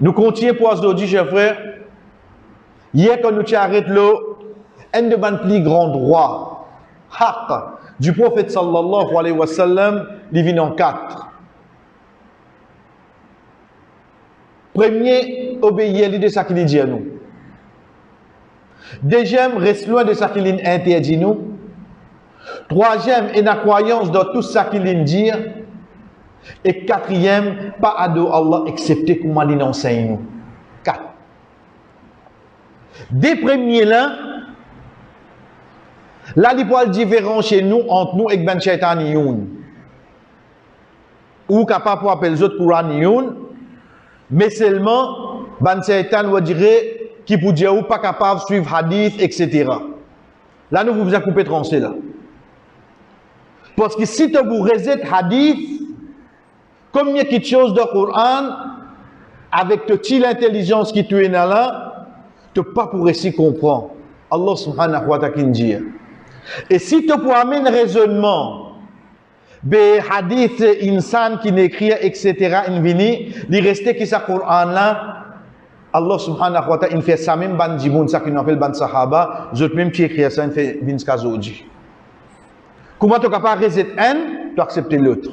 Nous continuons pour aujourd'hui, chers frères. Hier, quand nous arrêté l'eau, un de nos plus grands droits, haqq, du prophète sallallahu alayhi wa sallam, il vient en 4. Premier, obéir de ce qu'il dit à nous. Deuxième, reste loin de ce qu'il interdit nous. Troisième, et la croyance dans tout ce qu'il dit. Et quatrième, pas adorer Allah excepté comment il enseigne nous. 4. Des premiers là, il y a différence chez nous entre nous et Ben Shaitan Youn. Ou capable pour appeler les autres Quran Youn, mais seulement Ben Shaitan va dire qui peut dire ou pas capable de suivre hadith, etc. Là, nous vous avez coupé tranché là. Parce que si tu vous reset hadith, comme il y a quelque chose dans le Coran, avec toute l'intelligence qui tu es là, tu n'as pas pour réussir comprendre. Allah subhanahu wa ta'ala dit. Et si tu peux amener un raisonnement, des hadiths, insan qui n'écrit, etc., il reste qui ça Coran là, Allah subhanahu wa ta'ala, il fait ça même, ban djiboun, ça qu'on appelle ban sahaba, d'autres même qui écrit ça, il fait bin skazoji. Comment tu es capable de reset un, tu acceptes l'autre.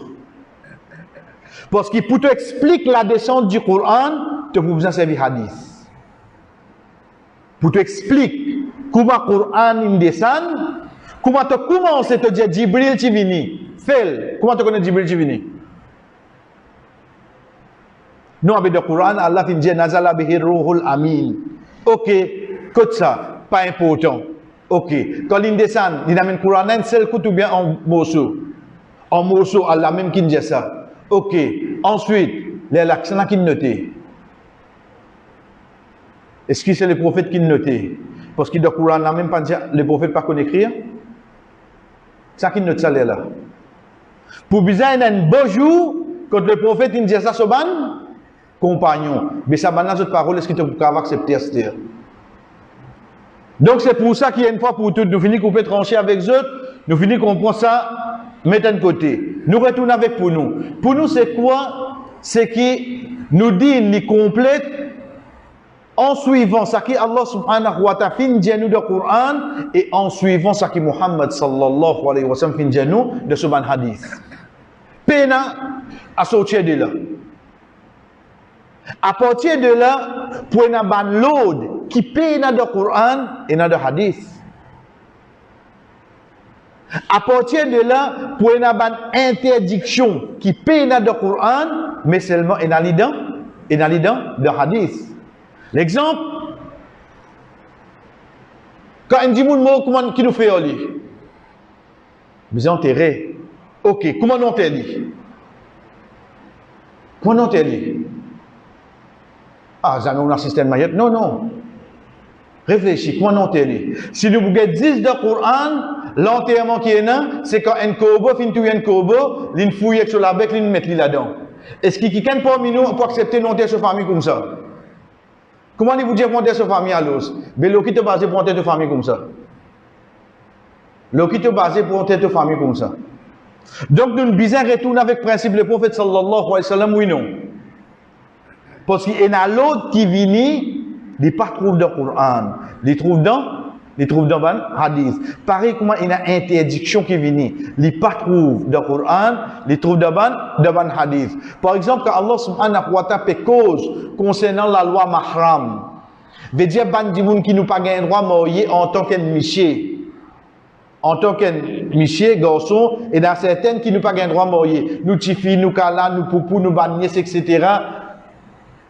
Parce qu'il pour t'expliquer la descente du Coran, tu as besoin de servir hadith. Pour t'expliquer comment le Coran descend, comment tu commences à te dire Jibril qui vient. Fais. Comment tu connais Jibril qui vient? Nous, avec le Coran, Allah dit Nazala bihi ruhul amin. Ok, comme ça, pas important. Ok, quand il descend, il amène le Coran, un seul coup ou bien en morceau. En morceau, Allah même qui dit ça. Ok, ensuite, les accents qui notent. Est-ce que c'est le prophète qui note? Parce que dans le Coran, même pas dire le prophète pas qu'on écrire. Ça qui note ça là. Pour bizarre, il y a un beau jour, quand le prophète il dit ça sur ban compagnon. Mais ça ban notre parole, est-ce que tu peux accepter ça? Donc c'est pour ça qu'il y a une fois pour toutes, nous finissons couper trancher avec eux, nous finissons comprendre ça. Mettez de côté. Nous retournons avec pour nous. Pour nous, c'est quoi? C'est qui nous dit, nous complète en suivant ce qui Allah subhanahu wa ta'ala fin dit nous de Coran et en suivant ce qui Muhammad sallallahu alayhi wa sallam fin dit nous de ce ban hadith. Pena à sortir de là. À partir de là, pour une ban load qui pena de Coran et dans de hadith. À partir de là, pour une interdiction qui paye dans le Coran, mais seulement dans le hadith. L'exemple, quand on dit comment qui nous fait aller, vous enterrez. Ok, comment on enterre? Comment on enterre? Ah, jamais on a un système maillot. Non, non. Réfléchis, comment on enterre? Si nous vous 10 de Coran, l'enterrement qui est là, c'est quand un corbeau, fin tout un corbeau, il fouille sur la bec, il met là-dedans. Est-ce qu'il y a quelqu'un parmi nous pour accepter l'enterre sur famille comme ça? Comment il vous dit monter sur famille à l'os? Mais l'eau qui te base pour monter sur famille comme ça. L'eau qui te base pour monter sur famille comme ça. Donc nous devons bien retourner avec le principe le prophète sallallahu alayhi wa sallam, oui non. Parce qu'il y en a l'autre qui vient, il ne pas trouve dans le Coran, il trouve dans le hadith. Pareil comment il y a une interdiction qui vient, il ne pas trouve dans le Coran, il trouve dans le hadith. Par exemple, quand Allah subhanahu wa ta'ala fait cause concernant la loi mahram, veut dire que qui nous pas un droit marié en tant qu'un monsieur. En tant qu'un monsieur, garçon, et dans certaines qui nous pas un droit marié. Nous tifi, nous kala, nous poupou, nous bagnès, etc.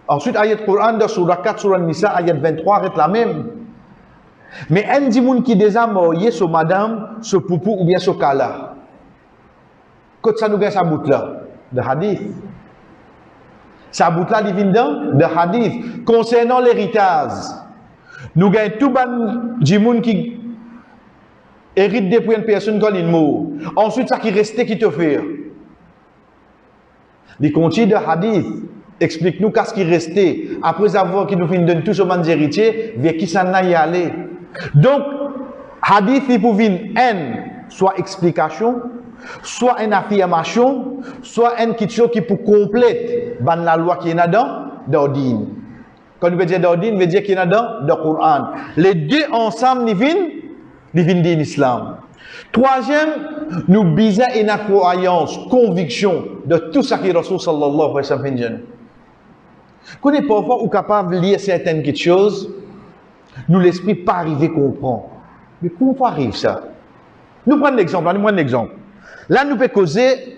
Ensuite, ayat Coran de Surah 4, Surah Nisa, ayat 23, est la même. Mais un dimoun qui déjà marié sur madame, sur poupou ou bien sur kala. Quand ça nous gagne sa bout là, de hadith. Sa bout là, il vient de hadith. Concernant l'héritage, nous gagnons tout ban dimoun qui hérite depuis une personne quand il meurt. Ensuite, ça qui restait qui te fait. Les contiers de hadith. Explique-nous qu'est-ce qui restait après avoir qui nous fait donner tout ce monde héritier, vers qui ça n'a y aller. Donc, hadith, il peut venir soit explication, soit une affirmation, soit une question qui peut compléter la loi qui est là dans le dîme. Quand nous veut dire d'ordine, veut dire qu'il y en a dans le Coran. Les deux ensemble, ils viennent d'un islam. Troisième, nous bisons une croyance, conviction de tout ce que Rasul sallallahu alayhi wa sallam dit. Qu'on est parfois ou capable de lire certaines choses, nous l'esprit pas arrivé à comprendre. Mais comment arrive ça? Nous prenons l'exemple, Là, nous pouvons causer,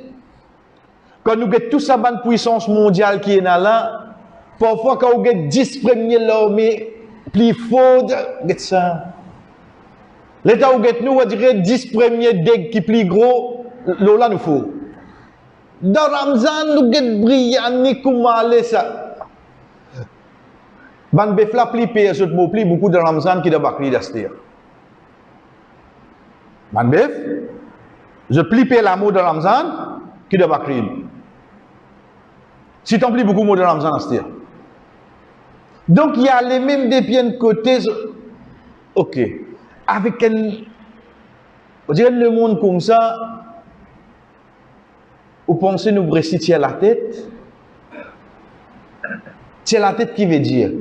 quand nous avons toute sa bonne puissance mondiale qui est là, parfois quand nous avons 10 premiers l'armée, plus fort, ça. L'état où nous avons 10 premiers dégâts qui plus gros, là nous faut. Dans Ramzan, nous avons brillant, ni comment aller ça. Ban befla pli paye ce mot pli beaucoup de Ramzan qui de bakri d'astir. Ban bef, je plie paye l'amour de Ramzan qui de bakri. Si t'en plie beaucoup mot de Ramzan astir. Donc il y a les mêmes des pieds de côté. Ok. Avec un. On dirait le monde comme ça. Vous pensez nous réciter à la tête? C'est la tête qui veut dire.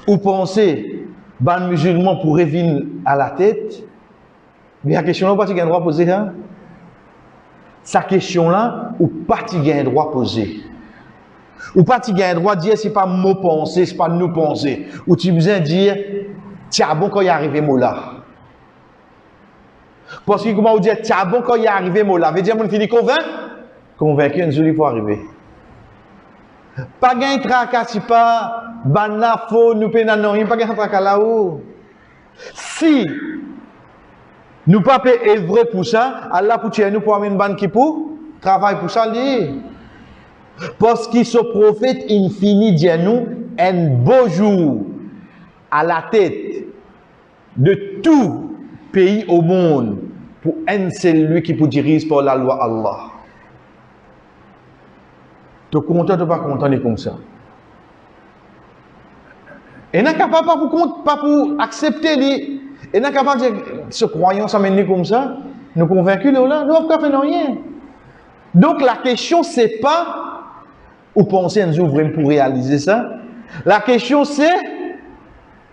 Vous pensez, ban musulman pourrait venir à la tête? Mais la question là, vous pas un droit poser hein? Sa question là, ou pas un droit poser? Ou pas un droit dire c'est pas mot penser, c'est pas nous penser. Ou tu besoin dire, tiens bon quand il est arrivé mot là. Parce que comment vous dire, tiens bon quand il est arrivé mot là, veut dire mon fini convaincu, un jour il faut arriver. Pas gain tracas si pas banna faux nous pénanons pas gain tracas là-haut. Si nous pas œuvrer pour ça, Allah pour tuer nous pour amener une bande qui pour travail pour ça lui. Parce qu'il ce prophète infini dit à nous un beau jour à la tête de tout pays au monde pour un seul lui qui pour diriger par la loi Allah. Tu es content ou pas content de comme ça? Et n'est capable pas pour accepter les. Et n'est capable de se croyance amener comme ça? Nous convaincus là, nous n'avons pas fait rien. Donc la question c'est pas ou penser un jour vraiment pour réaliser ça. La question c'est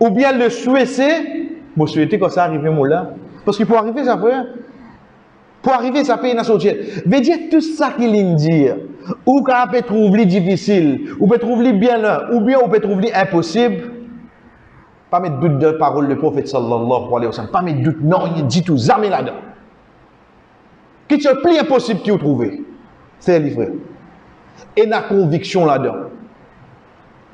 ou bien le souhait c'est vous souhaitez que ça arrive là. Parce que pour arriver ça frère. Pour arriver, ça paye une société. Veut dire tout ça qu'il dit, ou qu'on peut trouver difficile, ou peut trouver bien là, ou bien on peut trouver impossible. Pas mettre doute de parole du prophète sallallahu alayhi wa sallam. Pas mettre doute, non, il dit tout, jamais là-dedans. Qui te plus impossible qu'il trouve. C'est livré. Et la conviction là-dedans.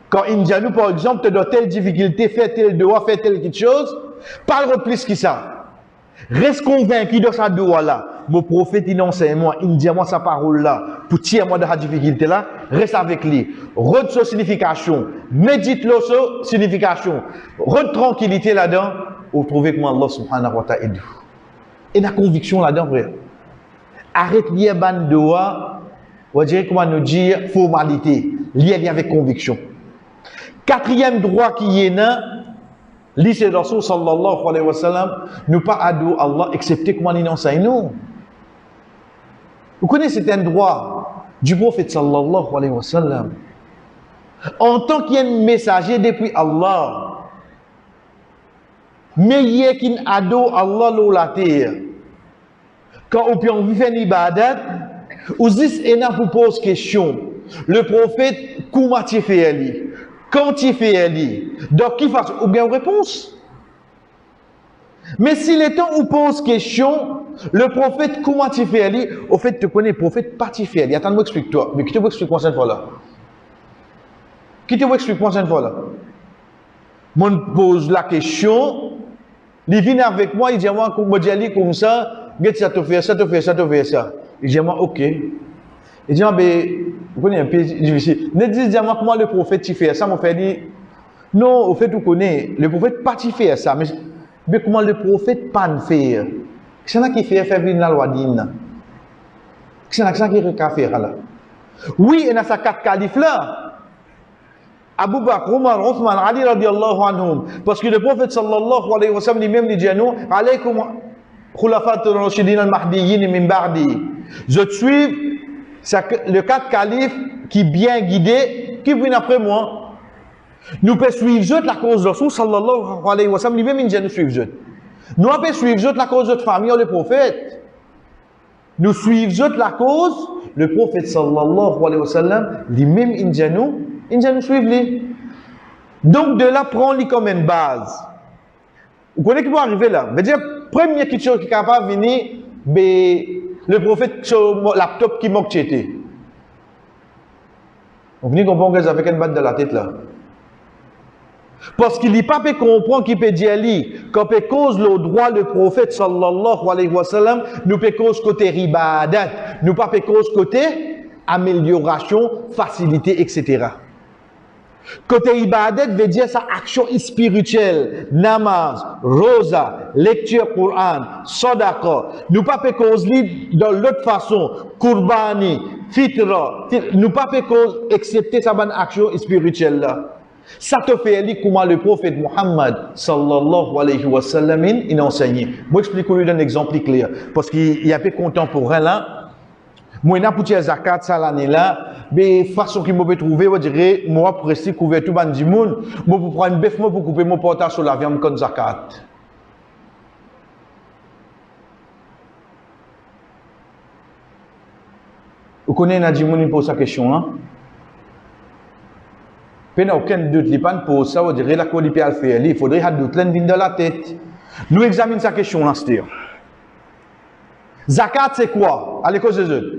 Quand il dit à nous, par exemple, tu as telle difficulté, fais tel devoir, fais telle quelque chose, parle plus que ça. Reste convaincu de sa doigt là. Mon prophète, il enseigne moi, il dit à moi sa parole là, pour tirer moi de la difficulté là, reste avec lui. Rete sa signification, médite-le sa signification, rete tranquillité là-dedans, vous trouvez comment Allah subhanahu wa ta'ala aide. Et la conviction là-dedans, frère. Arrête lier ban doigt, on dirait comment nous dire formalité, lié avec conviction. Quatrième droit qui est là, l'issue de Rasul sallallahu alayhi wa sallam, nous pas adou Allah, excepté comment il enseigne nous. Vous connaissez cet droit du prophète sallallahu alayhi wa sallam. En tant qu'il y a un messager depuis Allah, mais il y a qui adou Allah l'eau la terre. Quand on peut faire une ibadat, ou si on vous pose question, le prophète, comment tu fais elle? Quand il fait elle, donc qui fasse ou bien réponse. Mais si les temps où pose question, le prophète, comment tu fais elle? Au fait, tu connais le prophète, pas tu fais elle. Attends, moi explique-toi. Mais qui te veut expliquer moi cette fois-là? Qui te veut expliquer moi cette fois-là? Moi, pose la question, il vient avec moi, il dit à moi, comme ça, ça te fait ça, te fait ça, te fait ça. Il dit à moi, ok. Il dit, vous connaissez un peu difficile. Ne dis pas comment le prophète tu fais ça. Mon frère dit, non, au fait, vous connaissez, le prophète pas tu fais ça. Mais comment le prophète pas faire? C'est ça qui fait faire venir la loi d'Inna. C'est ça qui fait faire là. Oui, il y a ces quatre califes là. Abu Bakr, Omar, Othman, Ali radiallahu anhum. Parce que le prophète sallallahu alayhi wa sallam lui-même dit à nous, alaykum khulafat al-rashidin al-mahdiyyin min ba'di. Je suis le quatre califes qui bien guidés, qui viennent après moi. Nous pouvons suivre la cause de Rasul sallallahu alayhi wa sallam, lui-même il nous suivre. Nous pouvons suivre la cause de notre famille, le prophète. Nous suivons la cause, le prophète sallallahu alayhi wa sallam, lui-même il nous suivre. Donc de là, prends-le comme une base. Vous connaissez qui peut arriver là? Je veux dire, première chose qui est capable de venir, le prophète sur le laptop qui manque de vous venez comprendre que ça fait qu'une batte dans la tête là. Parce qu'il n'est pas comprendre qu'il peut dire qu'on peut cause le droit le prophète sallallahu alayhi wa sallam, nous peut cause côté ribadat, nous pas peut cause côté amélioration, facilité, etc. Côté ibadat veut dire sa action spirituelle, namaz, rosa, lecture Coran, sadaqa. Nous pas peut cause dans l'autre façon, kurbani, fitra, nous pas peut cause accepter sa bonne action spirituelle là. Ça te fait lire comment le prophète Muhammad sallallahu alayhi wa sallam il enseigne. Moi explique-lui un exemple clair parce qu'il y a peu contemporain là. Moi n'a pour tirer zakat ça l'année là, mais façon qui m'avait trouvé, on dirait moi pour rester couvert tout ban du monde, moi pour prendre bœuf moi pour couper mon portage sur la viande comme zakat. Vous connaissez Nadjimoun pose sa question hein? Il n'y a aucun doute, il n'y a pas de pause, ça veut dire la quoi il peut faire, il faudrait un doute dans la tête. Nous examinons sa question là, c'est-à-dire. Zakat c'est quoi? À l'école des autres.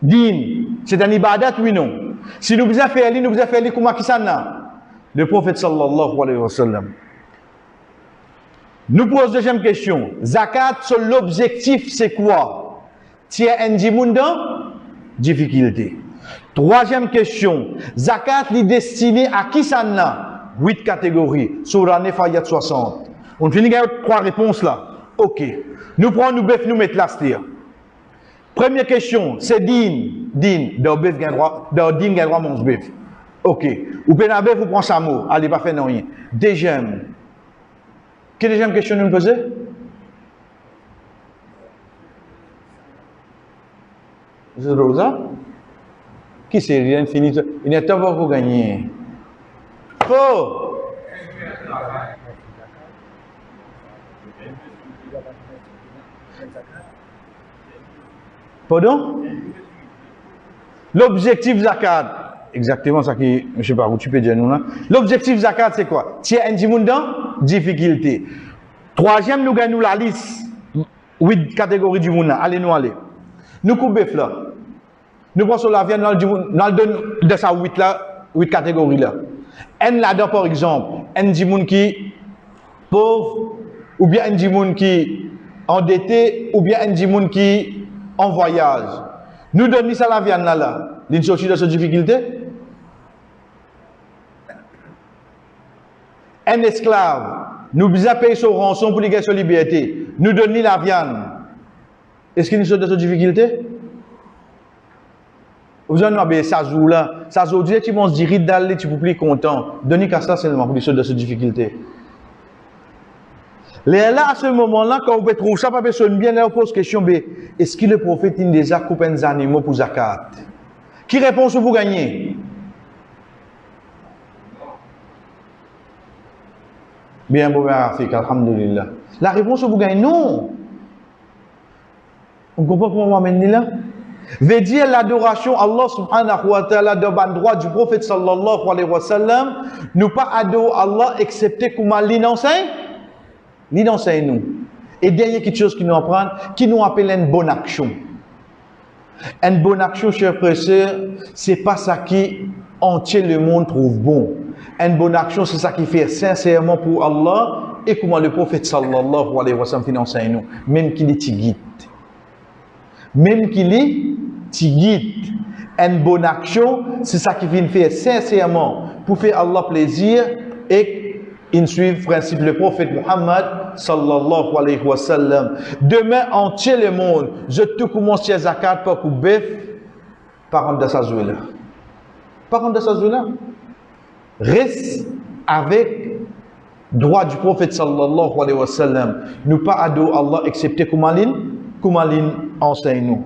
Din, c'est un ibadat oui non. Si nous faisons faire, nous faisons faire comment qui ça n'a? Le prophète sallallahu alayhi wa sallam. Nous posons deuxième question. Zakat, l'objectif c'est quoi? Tiens un dimunda? Difficulté. Troisième question. Zakat est destiné à qui ça n'a? 8 catégories. Surah Nefayat 60. On finit avec 3 réponses là. Ok. Nous prenons nous bœuf, nous mettons là, c'est-à-dire. Première question, c'est din. Din. Dans bœuf, dans din, gagne droit, mange bœuf. Ok. Ou bien un bœuf, vous prenez ça mot. Allez, pas faire rien. Deuxième. Quelle deuxième question nous posez? C'est Rosa? Qui c'est? Il y a infini. Il y a tout pour gagner. Oh! Pardon? L'objectif zakat. Exactement ça qui, je ne sais pas où tu peux dire nous là. L'objectif zakat c'est quoi? Tiens un dimunda, difficulté. Troisième, nous gagnons la liste. 8 catégories du monde. Allez nous aller. Nous coupons là. Nous prenons la viande dans le de sa 8 là, 8 catégories là. Un là-dedans par exemple, un dimon qui pauvre, ou bien un dimon qui endetté, ou bien un dimon qui en voyage. Nous donnons ça la viande là. D'une sortie de cette difficulté. Un esclave, nous besoin payer son rançon pour lui gagner sa liberté. Nous donnons la viande. Est-ce qu'il y a une sorte de cette difficulté? Vous en avez ça joue là. Ça joue dire tu vont se dire d'aller, tu peux plus content. Donnez qu'à ça seulement pour les sortes de cette difficulté. Là, à ce moment-là, quand vous trouvez ça, pas personne bien, là, on pose question, est-ce que le prophète a déjà coupé des animaux pour zakat? Qui répond sur vous gagner? Bien, bon, Rafik, alhamdulillah. La réponse vous gagnez, non. On comprend comment on va mener là? Veut dire l'adoration Allah subhanahu wa ta'ala de ban droit du prophète sallallahu alayhi wa sallam, nous pas adorer Allah excepté comme il enseigne. Il enseigne nous. Et derrière quelque chose qui nous apprend, qui nous appelle une bonne action. Une bonne action, chers frères et sœurs, c'est pas ça qui entier le monde trouve bon. Une bonne action, c'est ça qui fait sincèrement pour Allah et comment le prophète sallallahu alayhi wa sallam enseigne nous. Même qu'il est tigite. Même qu'il est tigite. Une bonne action, c'est ça qui vient faire sincèrement pour faire Allah plaisir et ils suivent le principe le prophète Muhammad sallallahu alayhi wa sallam. Demain entier le monde, je te commence à zakat par coup bœuf, par contre de sa là. Par contre de sa là. Reste avec droit du prophète sallallahu alayhi wa sallam. Nous pas adorer Allah excepté comme Allah enseigne nous.